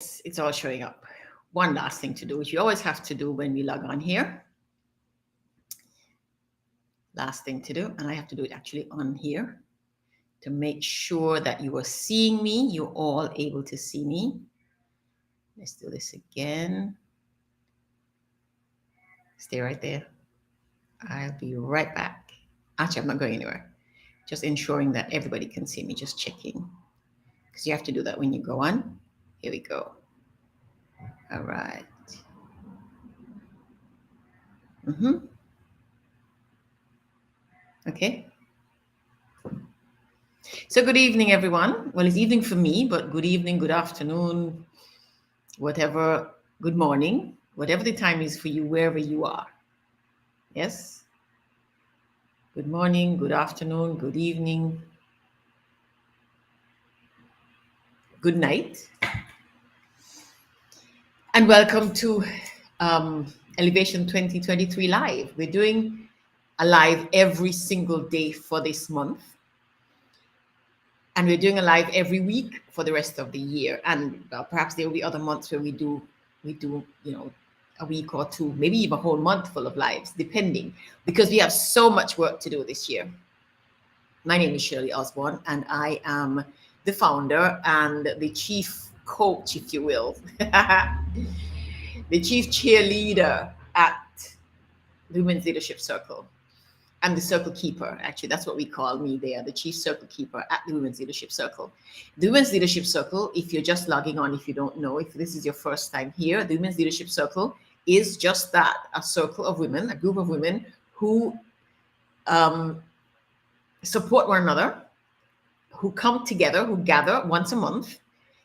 It's all showing up. One last thing to do, which you always have to do when we log on here. Last thing to do, and I have to do it actually on here to make sure that you are seeing me. You're all able to see me. Let's do this again. Stay right there. I'll be right back. Actually, I'm not going anywhere. Just ensuring that everybody can see me, just checking. Because you have to do that when you go on. Here we go. All right. Okay. So good evening, everyone. Well, it's evening for me, but good evening, good afternoon, whatever, good morning, whatever the time is for you, wherever you are. Yes? Good morning, good afternoon, good evening, good night. And welcome to Elevation 2023 Live. We're doing a live every single day for this month. And we're doing a live every week for the rest of the year. And perhaps there will be other months where we do, a week or two, maybe even a whole month full of lives, depending, because we have so much work to do this year. My name is Shirley Osborne, and I am the founder and the chief coach, if you will, the chief cheerleader at the Women's Leadership Circle. I'm the circle keeper. Actually, that's what we call me there, the chief circle keeper at the Women's Leadership Circle. The Women's Leadership Circle, if you're just logging on, if you don't know, if this is your first time here, the Women's Leadership Circle is just that, a circle of women, a group of women who support one another, who come together, who gather once a month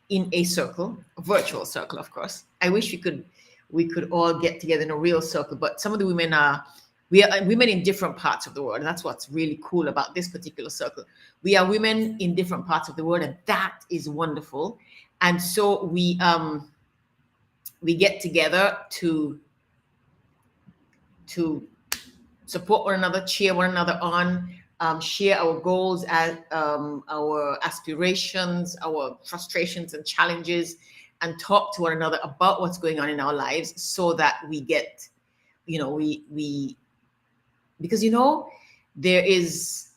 in a circle, a virtual circle, of course. I wish we could all get together in a real circle, but some of the women we are women in different parts of the world. And that's what's really cool about this particular circle. We are women in different parts of the world, and that is wonderful. And so we get together to support one another, cheer one another on, share our goals and our aspirations, our frustrations and challenges, and talk to one another about what's going on in our lives, so that we get, because there is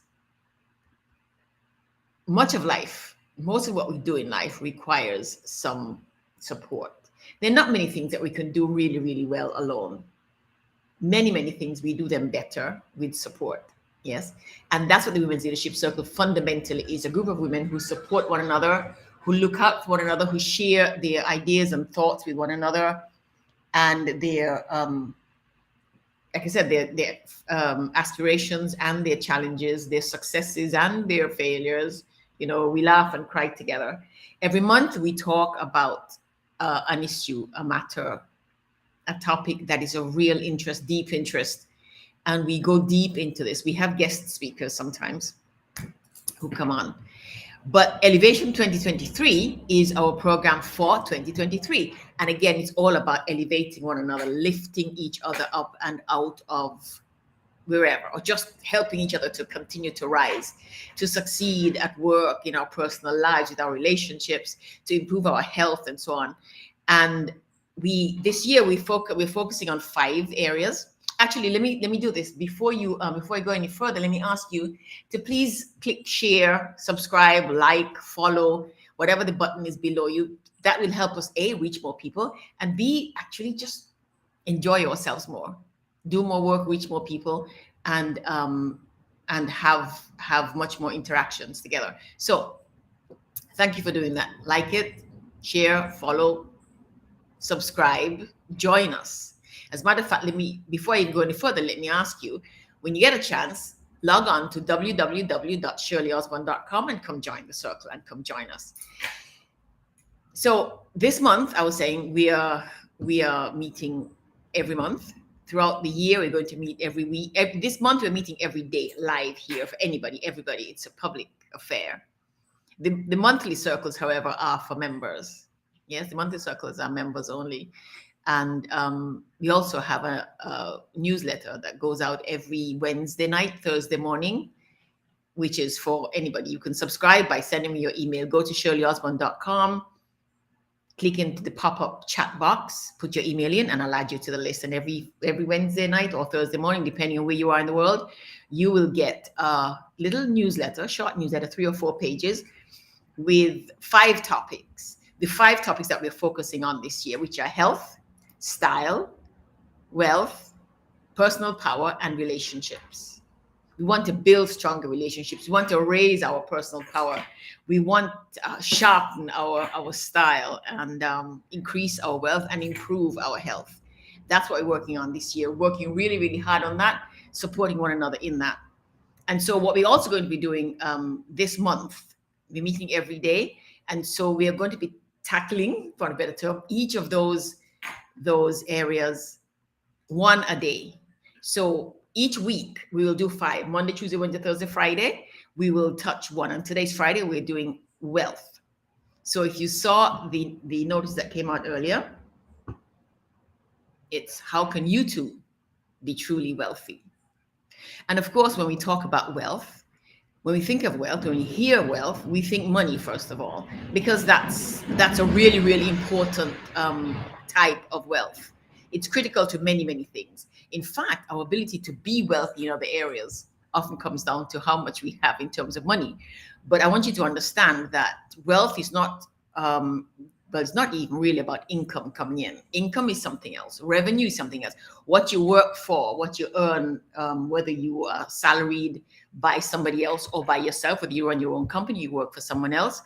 much of life, most of what we do in life requires some support. There are not many things that we can do really, really well alone. Many things, we do them better with support. Yes. And that's what the Women's Leadership Circle fundamentally is, a group of women who support one another, who look out for one another, who share their ideas and thoughts with one another, and their like I said, their aspirations and their challenges, their successes and their failures. We laugh and cry together. Every month we talk about an issue, a matter, a topic that is of real interest, deep interest, and we go deep into this. We have guest speakers sometimes who come on. But Elevation 2023 is our program for 2023. And again, it's all about elevating one another, lifting each other up and out of wherever, or just helping each other to continue to rise, to succeed at work, in our personal lives, with our relationships, to improve our health and so on. And this year we're focusing on 5 areas. Actually, let me do this before I go any further. Let me ask you to please click share, subscribe, like, follow, whatever the button is below you. That will help us A, reach more people, and B, actually just enjoy yourselves more, do more work, reach more people, and have much more interactions together. So thank you for doing that. Like it, share, follow, subscribe, join us. As a matter of fact, before I go any further, let me ask you, when you get a chance, log on to www.shirleyosborne.com and come join the circle and come join us. So this month, I was saying we are meeting every month. Throughout the year, we're going to meet every week. This month, we're meeting every day live here for everybody. It's a public affair. The monthly circles, however, are for members. Yes, the monthly circles are members only. And we also have a newsletter that goes out every Wednesday night, Thursday morning, which is for anybody. You can subscribe by sending me your email. Go to shirleyosborne.com, click into the pop-up chat box, put your email in, and I'll add you to the list. And every Wednesday night or Thursday morning, depending on where you are in the world, you will get a little newsletter, short newsletter, 3 or 4 pages with 5 topics. The 5 topics that we're focusing on this year, which are health, style, wealth, personal power, and relationships. We want to build stronger relationships. We want to raise our personal power. We want to sharpen our style and increase our wealth and improve our health. That's what we're working on this year, working really, really hard on that, supporting one another in that. And so what we're also going to be doing this month, we're meeting every day. And so we are going to be tackling, for a better term, each of those areas one a day. So each week we will do 5, Monday, Tuesday, Wednesday, Thursday, Friday. We will touch one. And today's Friday, we're doing wealth. So if you saw the notice that came out earlier, it's how can you too be truly wealthy? And of course, when we talk about wealth, when we think of wealth, when we hear wealth, we think money, first of all, because that's a really, really important type of wealth. It's critical to many, many things. In fact, our ability to be wealthy in other areas often comes down to how much we have in terms of money. But I want you to understand that wealth is not, but it's not even really about income coming in. Income is something else. Revenue is something else. What you work for, what you earn, whether you are salaried by somebody else or by yourself, whether you run your own company, you work for someone else,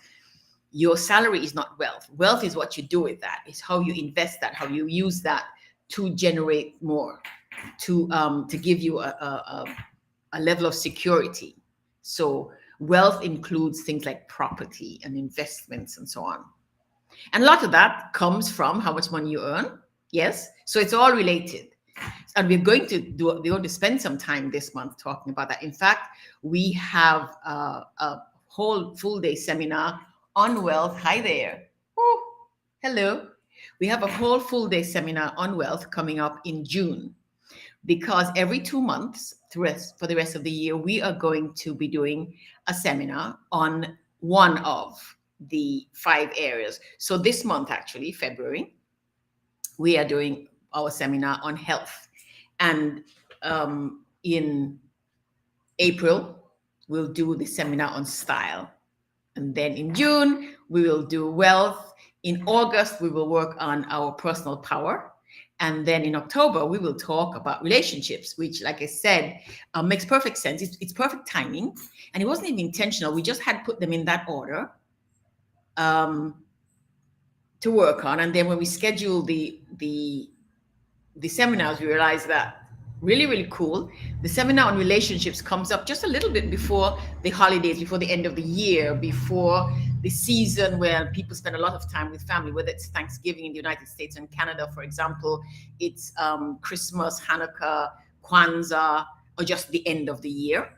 your salary is not wealth. Wealth is what you do with that. It's how you invest that, how you use that to generate more, to give you a level of security. So wealth includes things like property and investments and so on. And a lot of that comes from how much money you earn. Yes. So it's all related. And we're going to spend some time this month talking about that. In fact, we have a whole full day seminar on wealth. Hi there. Oh, hello. We have a whole full day seminar on wealth coming up in June, because every 2 months for the rest of the year, we are going to be doing a seminar on one of the 5 areas. So this month, actually, February, we are doing our seminar on health. And in April, we'll do the seminar on style. And then in June, we will do wealth. In August, we will work on our personal power. And then in October, we will talk about relationships, which, like I said, makes perfect sense. It's perfect timing. And it wasn't even intentional. We just had put them in that order to work on. And then when we scheduled the seminars, we realized that really, really cool. The seminar on relationships comes up just a little bit before the holidays, before the end of the year, before the season where people spend a lot of time with family, whether it's Thanksgiving in the United States and Canada, for example, it's Christmas, Hanukkah, Kwanzaa, or just the end of the year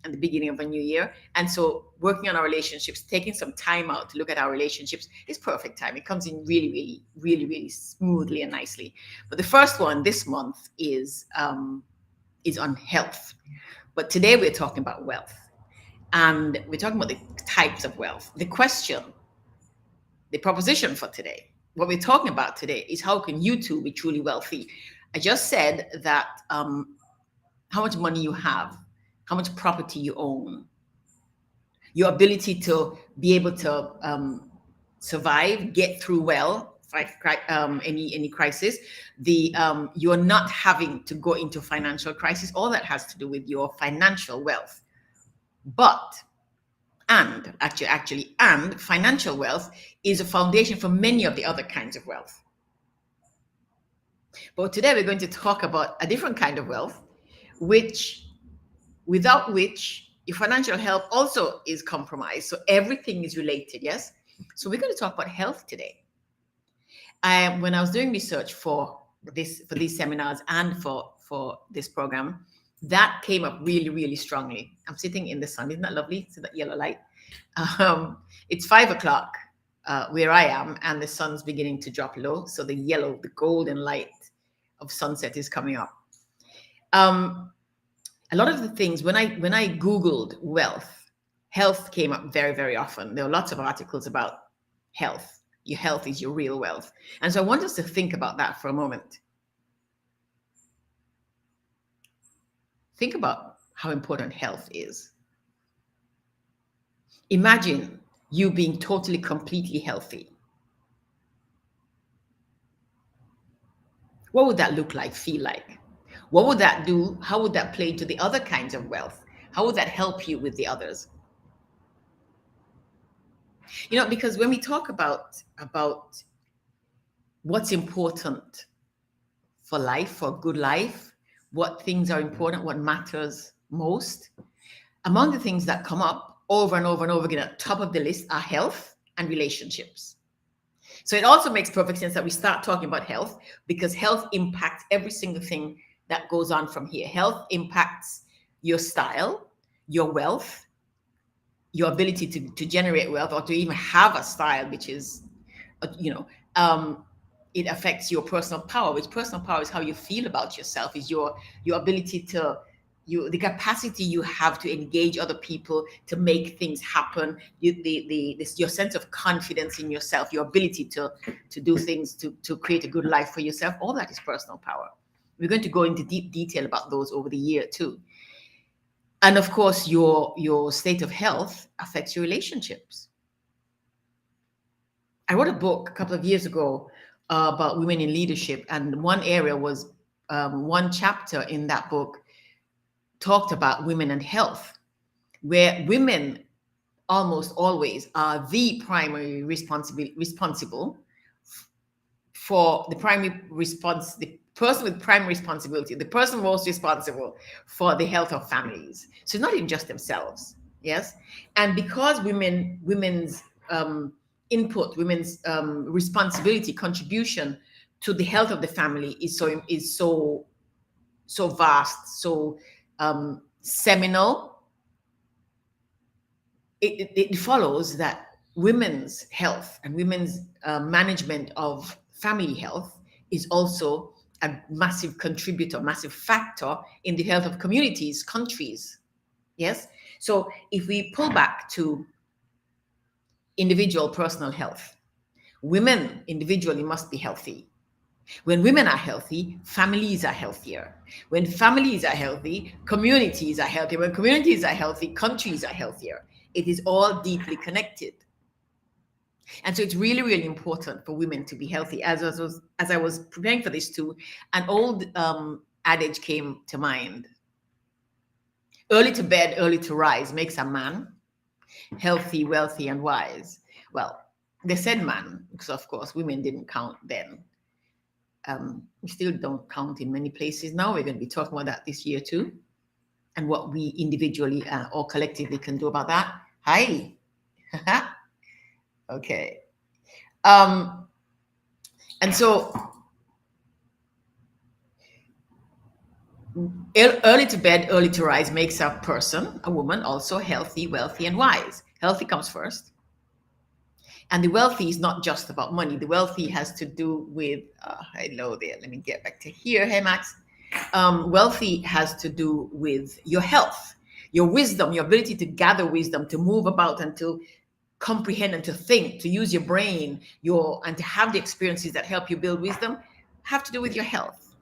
and the beginning of a new year. And so working on our relationships, taking some time out to look at our relationships is perfect time. It comes in really, really, really, really smoothly and nicely. But the first one this month is on health. But today we're talking about wealth. And we're talking about the types of wealth. The question, the proposition for today, what we're talking about today is how can you too be truly wealthy? I just said that how much money you have, how much property you own, your ability to be able to survive, get through well, fight any crisis, you're not having to go into financial crisis. All that has to do with your financial wealth. But financial wealth is a foundation for many of the other kinds of wealth. But today we're going to talk about a different kind of wealth, without which your financial health also is compromised. So everything is related, yes? So we're going to talk about health today. When I was doing research for these seminars and for this program, that came up really, really strongly. I'm sitting in the sun. Isn't that lovely? See that yellow light? It's 5 o'clock where I am, and the sun's beginning to drop low. So the golden light of sunset is coming up. A lot of the things, when I Googled wealth, health came up very, very often. There are lots of articles about health. Your health is your real wealth. And so I want us to think about that for a moment. Think about how important health is. Imagine you being totally, completely healthy. What would that look like, feel like? What would that do? How would that play into the other kinds of wealth? How would that help you with the others? Because when we talk about what's important for life, for good life, what things are important, what matters most, among the things that come up over and over and over again at the top of the list are health and relationships. So it also makes perfect sense that we start talking about health, because health impacts every single thing that goes on from here. Health impacts your style, your wealth, your ability to generate wealth, or to even have a style, which is, it affects your personal power, which personal power is how you feel about yourself, is your ability to, the capacity you have to engage other people, to make things happen, your sense of confidence in yourself, your ability to do things, to create a good life for yourself. All that is personal power. We're going to go into deep detail about those over the year too. And of course, your state of health affects your relationships. I wrote a book a couple of years ago about women in leadership, and one area was, one chapter in that book talked about women and health, where women almost always are the primary responsible for the primary response, the person with primary responsibility, the person most responsible for the health of families. So not even just themselves, yes. And because women's input, women's responsibility, contribution to the health of the family is so vast, so seminal, it follows that women's health and women's management of family health is also a massive contributor, massive factor in the health of communities, countries. Yes. So if we pull back to individual personal health, women individually must be healthy. When women are healthy, families are healthier. When families are healthy, communities are healthier. When communities are healthy, countries are healthier. It is all deeply connected. And so it's really, really important for women to be healthy. As I was preparing for this too, an old adage came to mind. Early to bed, early to rise makes a man healthy, wealthy, and wise. Well, they said man, because of course women didn't count then. We still don't count in many places now. We're going to be talking about that this year too, and what we individually or collectively can do about that. Hi. Okay. And so early to bed, early to rise makes a person, a woman, also healthy, wealthy, and wise. Healthy comes first. And the wealthy is not just about money. The wealthy has to do with, hello there, let me get back to here. Hey, Max. Wealthy has to do with your health, your wisdom, your ability to gather wisdom, to move about and to comprehend and to think, to use your brain, and to have the experiences that help you build wisdom, have to do with your health,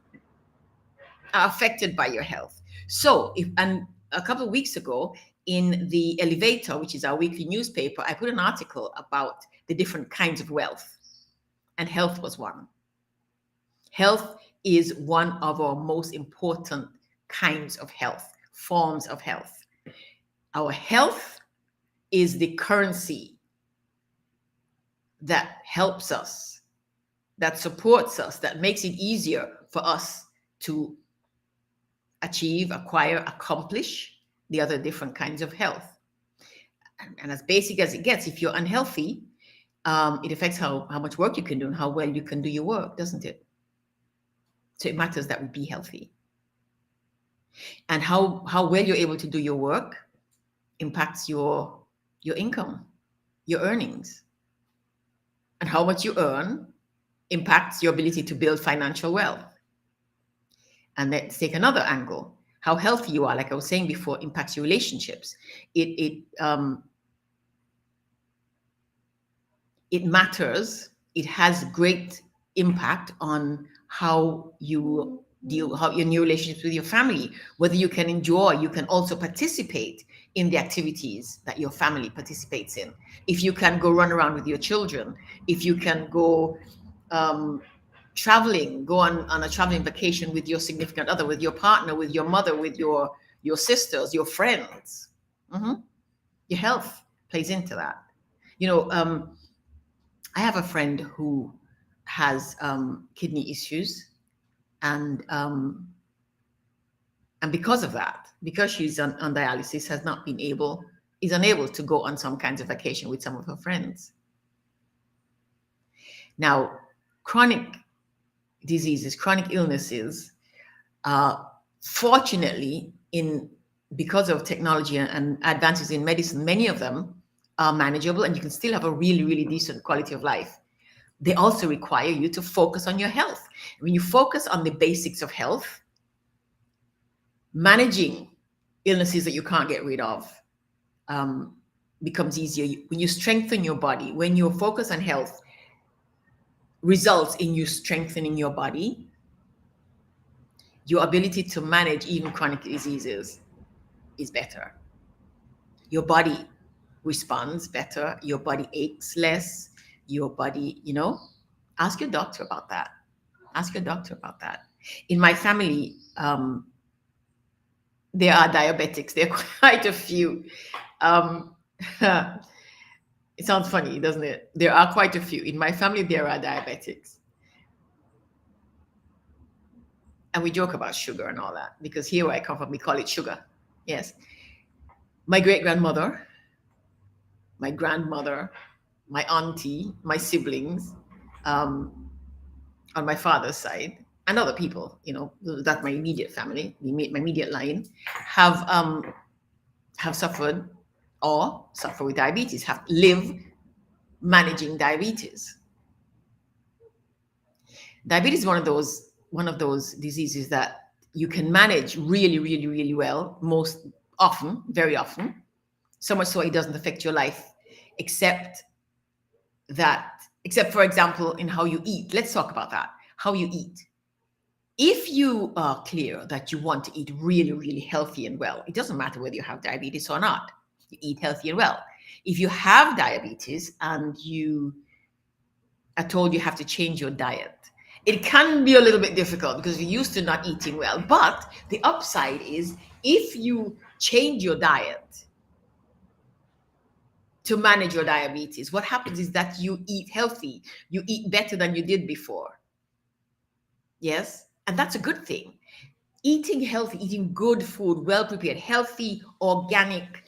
are affected by your health. So and a couple of weeks ago in the Elevator, which is our weekly newspaper, I put an article about the different kinds of wealth, and health was one. Health is one of our most important kinds of health, forms of health. Our health is the currency that helps us, that supports us, that makes it easier for us to achieve, acquire, accomplish the other different kinds of health. And as basic as it gets, if you're unhealthy, it affects how much work you can do and how well you can do your work, doesn't it? So it matters that we be healthy. And how well you're able to do your work impacts your income, your earnings. And how much you earn impacts your ability to build financial wealth. And let's take another angle. How healthy you are, like I was saying before, impacts your relationships. It matters it has great impact on how you deal, how your new relationships with your family, whether you can enjoy, you can also participate in the activities that your family participates in. If you can go run around with your children, if you can go um, traveling, go on a traveling vacation with your significant other, with your partner, with your mother, with your sisters, your friends. Mhm. Your health plays into that. You know, I have a friend who has kidney issues, and because of that, because she's on dialysis, has not been able, is unable to go on some kinds of vacation with some of her friends. Now, chronic diseases, chronic illnesses, fortunately, in because of technology and advances in medicine, many of them are manageable, and you can still have a really, really decent quality of life. They also require you to focus on your health. When you focus on the basics of health, managing illnesses that you can't get rid of becomes easier. When you strengthen your body, when you focus on health, results in you strengthening your body, your ability to manage even chronic diseases is better. Your body responds better, your body aches less, your body, ask your doctor about that. Ask your doctor about that. In my family, there are diabetics. There are quite a few. It sounds funny, doesn't it? There are quite a few. In my family, there are diabetics. And we joke about sugar and all that because here where I come from, we call it sugar. Yes. My great grandmother, my grandmother, my auntie, my siblings, on my father's side, and other people, that's my immediate family, my immediate line, have suffered or suffer with diabetes, have live managing diabetes. Diabetes is one of those diseases that you can manage really, really, really well, most often, very often, so much so it doesn't affect your life, except for example, in how you eat. Let's talk about that. How you eat. If you are clear that you want to eat really, really healthy and well, it doesn't matter whether you have diabetes or not. You eat healthy and well. If you have diabetes and you are told you have to change your diet, it can be a little bit difficult because you're used to not eating well. But the upside is if you change your diet to manage your diabetes, what happens is that you eat healthy. You eat better than you did before. Yes? And that's a good thing. Eating healthy, eating good food, well prepared, healthy, organic,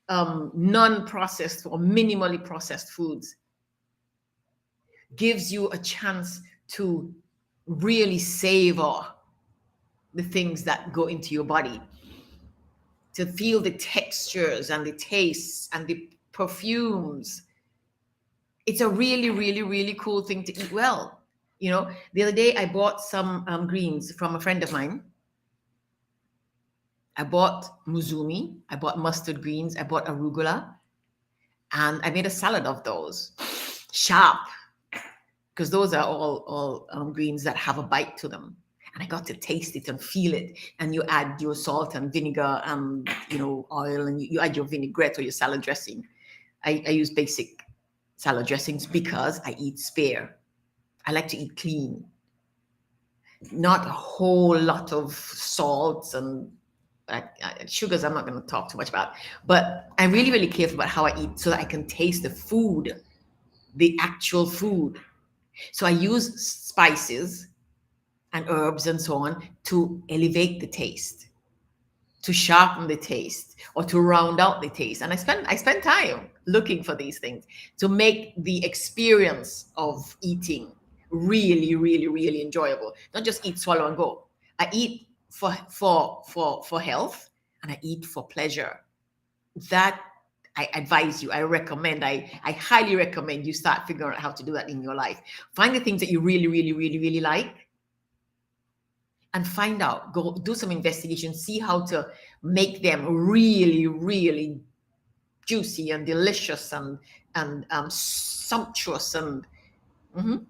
non-processed or minimally processed foods gives you a chance to really savor the things that go into your body, to feel the textures and the tastes and the perfumes. It's a really, really, really cool thing to eat well. The other day I bought some greens from a friend of mine. I bought muzumi, I bought mustard greens, I bought arugula, and I made a salad of those. Sharp, because those are all greens that have a bite to them. And I got to taste it and feel it. And you add your salt and vinegar and oil, and you add your vinaigrette or your salad dressing. I use basic salad dressings because I eat spare. I like to eat clean, not a whole lot of salts and sugars. I'm not going to talk too much about, but I'm really, really careful about how I eat so that I can taste the food, the actual food. So I use spices and herbs and so on to elevate the taste, to sharpen the taste, or to round out the taste. And I spend time looking for these things to make the experience of eating really, really, really enjoyable. Not just eat, swallow, and go. I eat for health, and I eat for pleasure. That I advise you, I recommend, I highly recommend you start figuring out how to do that in your life. Find the things that you really, really, really, really like, and find out, go do some investigation, see how to make them really, really juicy and delicious and sumptuous and Mhm.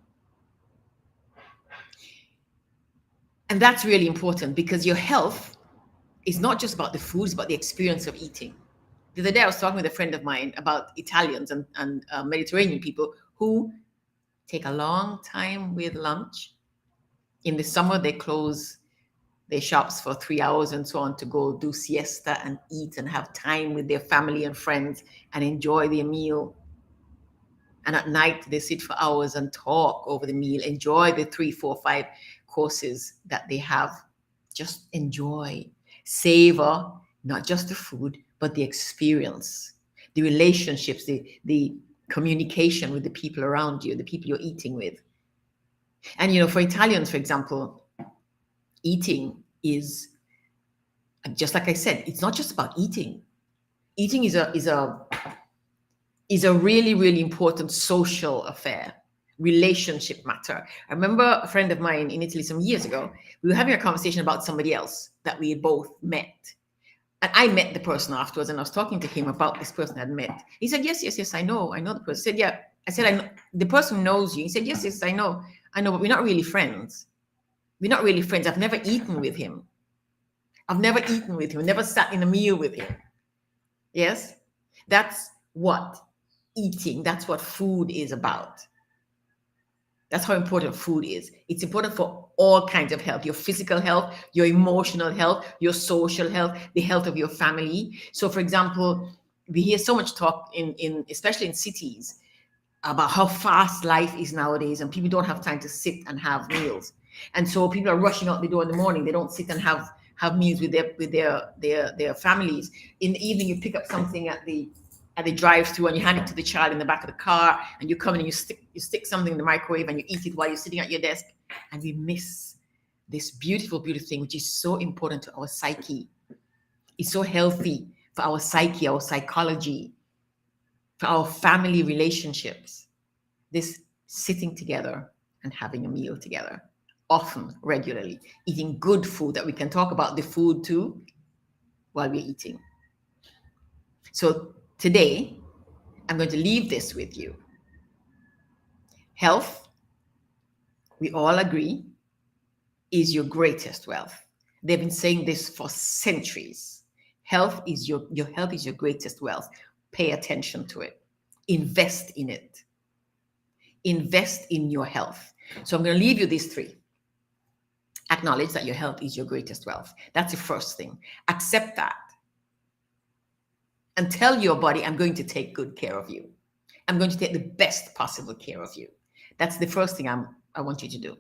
And that's really important because your health is not just about the food, it's about the experience of eating. The other day, I was talking with a friend of mine about Italians and Mediterranean people who take a long time with lunch. In the summer, they close their shops for 3 hours and so on to go do siesta and eat and have time with their family and friends and enjoy their meal. And at night, they sit for hours and talk over the meal, enjoy the 3, 4, 5 courses that they have. Just enjoy, savor not just the food, but the experience, the relationships, the communication with the people around you, the people you're eating with. And, for Italians, for example, eating is, just like I said, it's not just about eating. Eating is a really, really important social affair, relationship matter. I remember a friend of mine in Italy some years ago, we were having a conversation about somebody else that we had both met. And I met the person afterwards and I was talking to him about this person I'd met. He said, yes, yes, yes, I know the person. I said, yeah. I said, I know. The person knows you. He said, yes, yes, I know, but we're not really friends. We're not really friends. I've never eaten with him. Never sat in a meal with him. Yes, that's what eating, that's what food is about. That's how important food is. It's important for all kinds of health, your physical health, your emotional health, your social health, the health of your family. So, for example, we hear so much talk in especially in cities about how fast life is nowadays, and people don't have time to sit and have meals. And so people are rushing out the door in the morning. They don't sit and have meals with their families. In the evening, you pick up something at the drive-through and you hand it to the child in the back of the car, and you come in and you stick something in the microwave and you eat it while you're sitting at your desk. And we miss this beautiful, beautiful thing, which is so important to our psyche. It's so healthy for our psyche, our psychology, for our family relationships. This sitting together and having a meal together, often, regularly, eating good food that we can talk about the food too while we're eating. So today, I'm going to leave this with you. Health, we all agree, is your greatest wealth. They've been saying this for centuries. Health is your health is your greatest wealth. Pay attention to it. Invest in it. Invest in your health. So I'm going to leave you these three. Acknowledge that your health is your greatest wealth. That's the first thing. Accept that. And tell your body, I'm going to take good care of you. I'm going to take the best possible care of you. That's the first thing I want you to do.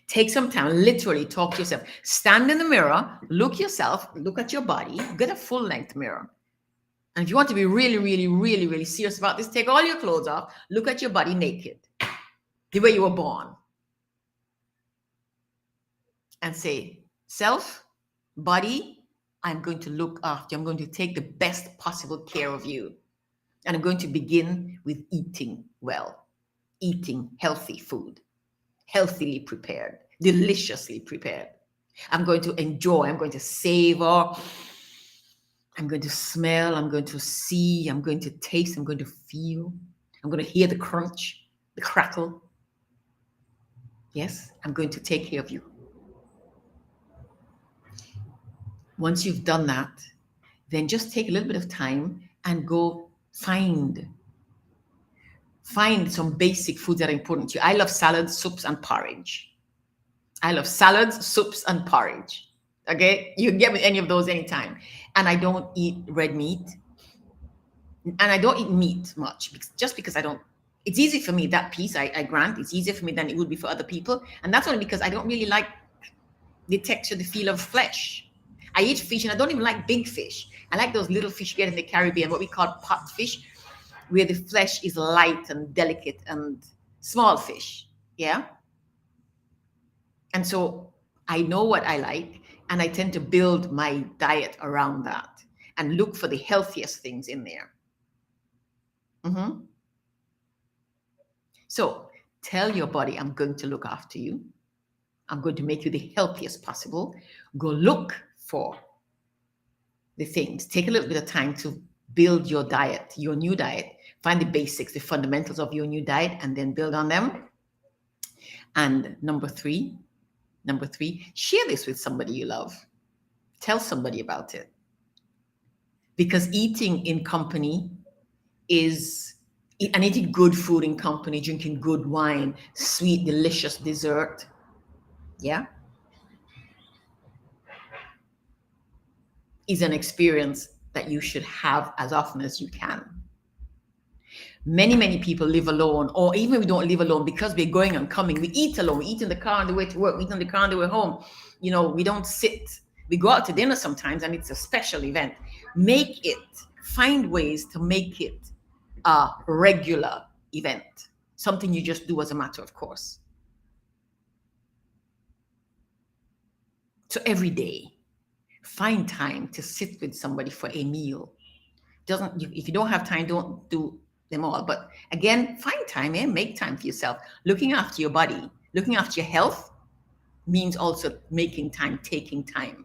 Take some time, literally talk to yourself. Stand in the mirror, look at your body, get a full length mirror. And if you want to be really, really, really, really serious about this, take all your clothes off, look at your body naked, the way you were born. And say, self, body, I'm going to look after you. I'm going to take the best possible care of you. And I'm going to begin with eating well, eating healthy food, healthily prepared, deliciously prepared. I'm going to enjoy, I'm going to savor, I'm going to smell, I'm going to see, I'm going to taste, I'm going to feel, I'm going to hear the crunch, the crackle. Yes, I'm going to take care of you. Once you've done that, then just take a little bit of time and go find some basic foods that are important to you. I love salads, soups, and porridge. I love salads, soups, and porridge. Okay? You can get me any of those anytime. And I don't eat red meat. And I don't eat meat much just because I don't. It's easy for me, that piece, I grant. It's easier for me than it would be for other people. And that's only because I don't really like the texture, the feel of flesh. I eat fish and I don't even like big fish. I like those little fish you get in the Caribbean, what we call pot fish, where the flesh is light and delicate, and small fish. Yeah. And so I know what I like, and I tend to build my diet around that and look for the healthiest things in there. Mm-hmm. So tell your body, I'm going to look after you. I'm going to make you the healthiest possible. Go look for the things. Take a little bit of time to build your diet, your new diet. Find the basics, the fundamentals of your new diet, and then build on them. And number three, share this with somebody you love. Tell somebody about it. Because eating in company and eating good food in company, drinking good wine, sweet, delicious dessert, yeah, is an experience that you should have as often as you can. Many people live alone, or even we don't live alone because we're going and coming. We eat alone. We eat in the car on the way to work. We eat in the car on the way home. We don't sit. We go out to dinner sometimes, and it's a special event. Find ways to make it a regular event, something you just do as a matter of course. So every day, find time to sit with somebody for a meal. If you don't have time, don't do them all. But again, find time and make time for yourself. Looking after your body, looking after your health means also making time, taking time.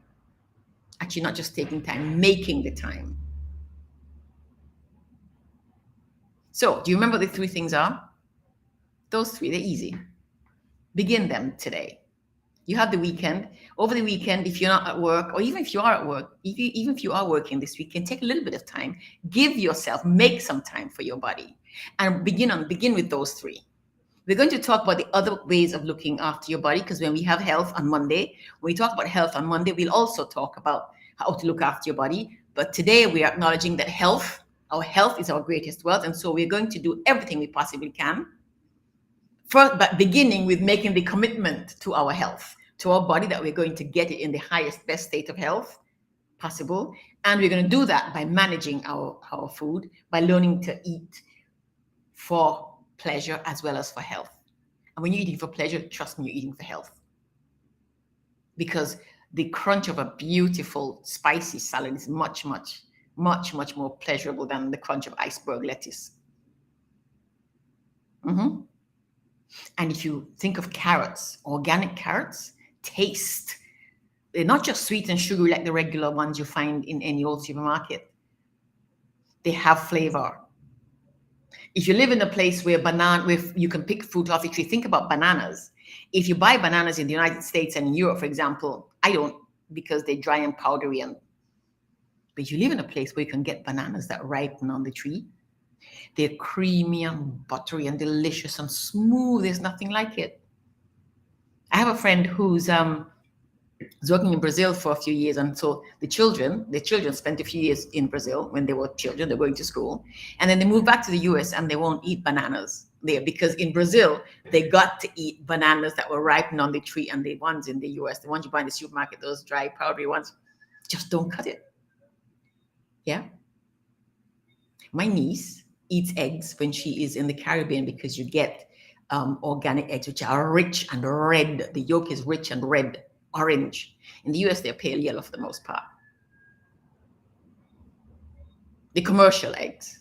Actually, not just taking time, making the time. So, do you remember what the 3 things are? Those 3, they're easy. Begin them today. You have the weekend. Over the weekend, if you're not at work, or even if you are at work, even if you are working this weekend, take a little bit of time. Give yourself, make some time for your body. And begin with those 3. We're going to talk about the other ways of looking after your body, because when we have health on Monday, when we talk about health on Monday, we'll also talk about how to look after your body. But today we are acknowledging that our health is our greatest wealth. And so we're going to do everything we possibly can. First, but beginning with making the commitment to our health, to our body, that we're going to get it in the highest, best state of health possible. And we're going to do that by managing our food, by learning to eat for pleasure as well as for health. And when you're eating for pleasure, trust me, you're eating for health. Because the crunch of a beautiful spicy salad is much more pleasurable than the crunch of iceberg lettuce. And if you think of carrots, organic carrots, taste. They're not just sweet and sugary like the regular ones you find in any old supermarket. They have flavor. If you live in a place where you can pick fruit off a tree, think about bananas. If you buy bananas in the United States and in Europe, for example, I don't, because they're dry and powdery. But you live in a place where you can get bananas that ripen on the tree. They're creamy and buttery and delicious and smooth. There's nothing like it. I have a friend who's working in Brazil for a few years, and so the children spent a few years in Brazil when they were children. They're going to school, and then they moved back to the US, and they won't eat bananas there because in Brazil they got to eat bananas that were ripened on the tree, and the ones in the US, the ones you buy in the supermarket, those dry powdery ones, just don't cut it. Yeah. My niece eats eggs when she is in the Caribbean because you get organic eggs, which are rich and red. The yolk is rich and red, orange. In the US, they're pale yellow for the most part. The commercial eggs.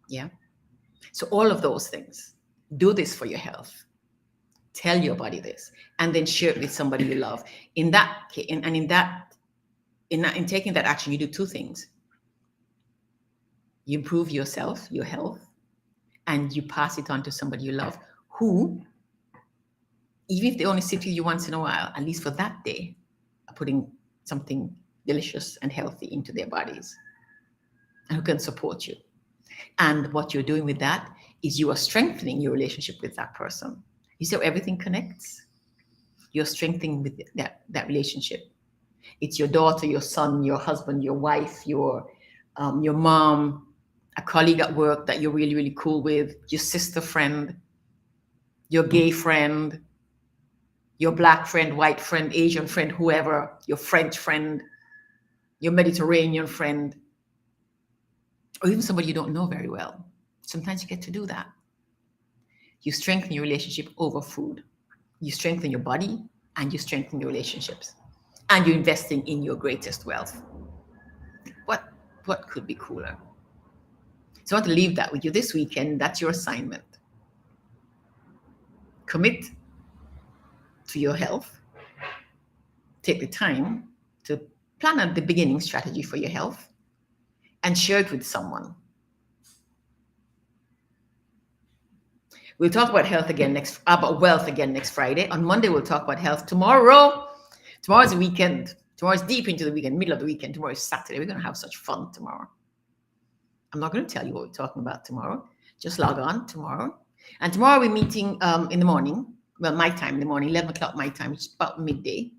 Yeah. So all of those things. Do this for your health. Tell your body this, and then share it with somebody you love. In taking that action, you do 2 things. You improve yourself, your health, and you pass it on to somebody you love, who, even if they only sit with you once in a while, at least for that day, are putting something delicious and healthy into their bodies, and who can support you. And what you're doing with that is you are strengthening your relationship with that person. You see how everything connects? You're strengthening with that relationship. It's your daughter, your son, your husband, your wife, your mom, a colleague at work that you're really, really cool with, your sister friend, your gay friend, your black friend, white friend, Asian friend, whoever, your French friend, your Mediterranean friend, or even somebody you don't know very well. Sometimes you get to do that. You strengthen your relationship over food. You strengthen your body and you strengthen your relationships. And you're investing in your greatest wealth. What could be cooler? So I want to leave that with you this weekend. That's your assignment. Commit to your health. Take the time to plan at the beginning strategy for your health and share it with someone. We'll talk about health again about wealth again next Friday. On Monday, we'll talk about health. Tomorrow's the weekend. Tomorrow's deep into the weekend, middle of the weekend. Tomorrow is Saturday. We're going to have such fun tomorrow. I'm not going to tell you what we're talking about tomorrow. Just log on tomorrow. And tomorrow we're meeting in the morning. Well, my time in the morning, 11 o'clock my time, which is about midday.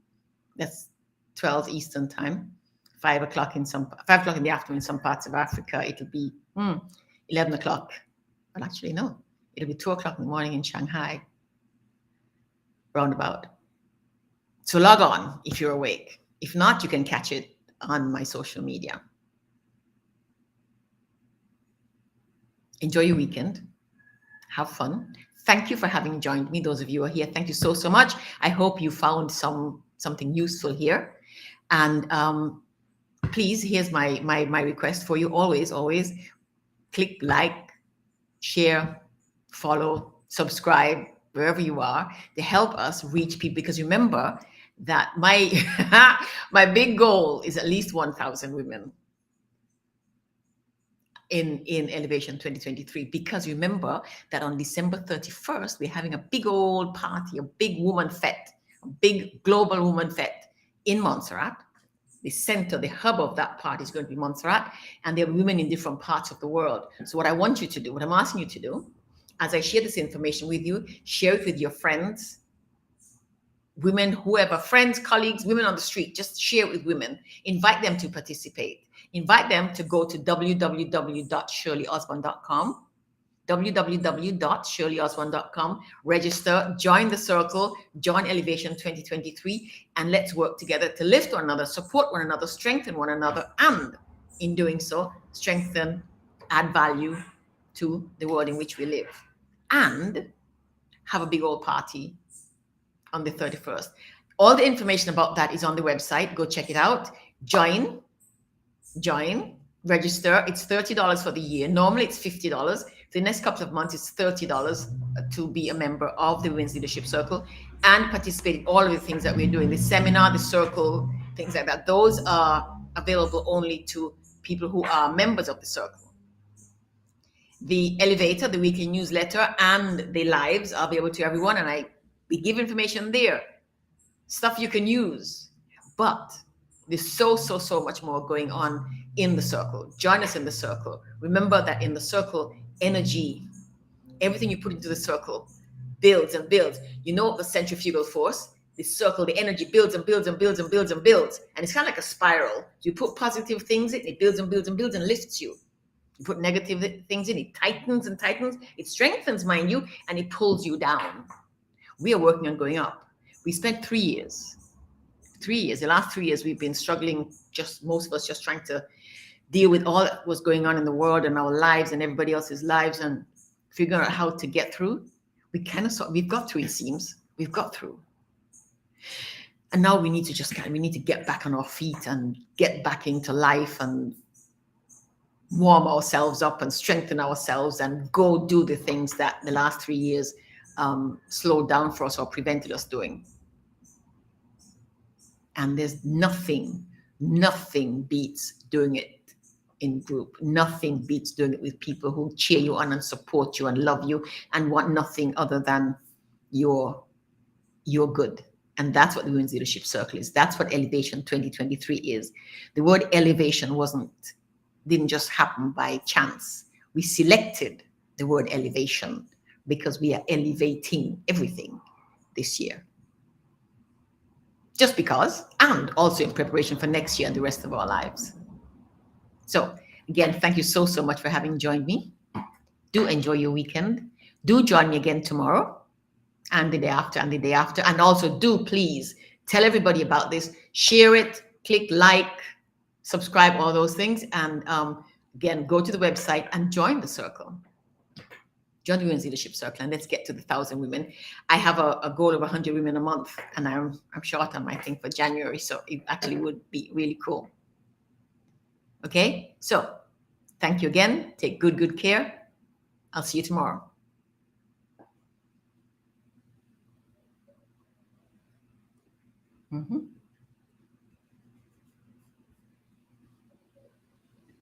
That's 12 Eastern time. 5 o'clock in the afternoon in some parts of Africa. It'll be 11 o'clock. Well, actually, no. It'll be 2 o'clock in the morning in Shanghai. Roundabout. So log on if you're awake. If not, you can catch it on my social media. Enjoy your weekend. Have fun. Thank you for having joined me. Those of you who are here, thank you so much. I hope you found something useful here. And please, here's my request for you. Always click like, share, follow, subscribe, wherever you are, to help us reach people. Because remember that my big goal is at least 1,000 women in Elevation 2023. Because remember that on December 31st, we're having a big old party, a big woman fete, a big global woman fete in Montserrat. The center, the hub of that party is going to be Montserrat, and there are women in different parts of the world. So what I want you to do, what I'm asking you to do, as I share this information with you, share it with your friends, women, whoever, friends, colleagues, women on the street. Just share it with women. Invite them to participate. Invite them to go to www.shirleyosborne.com, www.shirleyosborne.com, register, join the circle, join Elevation 2023, and let's work together to lift one another, support one another, strengthen one another, and in doing so, strengthen, add value to the world in which we live, and have a big old party on the 31st. All the information about that is on the website. Go check it out. Join, register. It's $30 for the year. Normally it's $50. The next couple of months it's $30 to be a member of the Women's Leadership Circle and participate in all of the things that we're doing. The seminar, the circle, things like that. Those are available only to people who are members of the circle. The elevator, the weekly newsletter, and the lives are available to everyone, and we give information there, stuff you can use. But there's so much more going on in the circle. Join us in the circle. Remember that in the circle, energy, everything you put into the circle builds and builds. You know the centrifugal force, the circle, the energy builds and builds and builds and builds and builds. And it's kind of like a spiral. You put positive things in, it builds and builds and builds and lifts you. You put negative things in, it tightens and tightens. It strengthens, mind you, and it pulls you down. We are working on going up. We spent 3 years. The last 3 years, we've been struggling, most of us just trying to deal with all that was going on in the world and our lives and everybody else's lives and figuring out how to get through. We've got through, it seems. We've got through. And now we need to get back on our feet and get back into life and warm ourselves up and strengthen ourselves and go do the things that the last 3 years slowed down for us or prevented us doing. And there's nothing beats doing it in group. Nothing beats doing it with people who cheer you on and support you and love you and want nothing other than your good. And that's what the Women's Leadership Circle is. That's what Elevation 2023 is. The word elevation didn't just happen by chance. We selected the word elevation because we are elevating everything this year. Just because, and also in preparation for next year and the rest of our lives. So again, thank you so much for having joined me. Do enjoy your weekend. Do join me again tomorrow and the day after and the day after. And also do please tell everybody about this, share it, click like, subscribe, all those things. And again, go to the website and join the circle. Join the Women's Leadership Circle, and let's get to the 1,000 women. I have a goal of 100 women a month, and I'm short on my thing for January, so it actually would be really cool. Okay, so thank you again. Take good care. I'll see you tomorrow. Mm-hmm.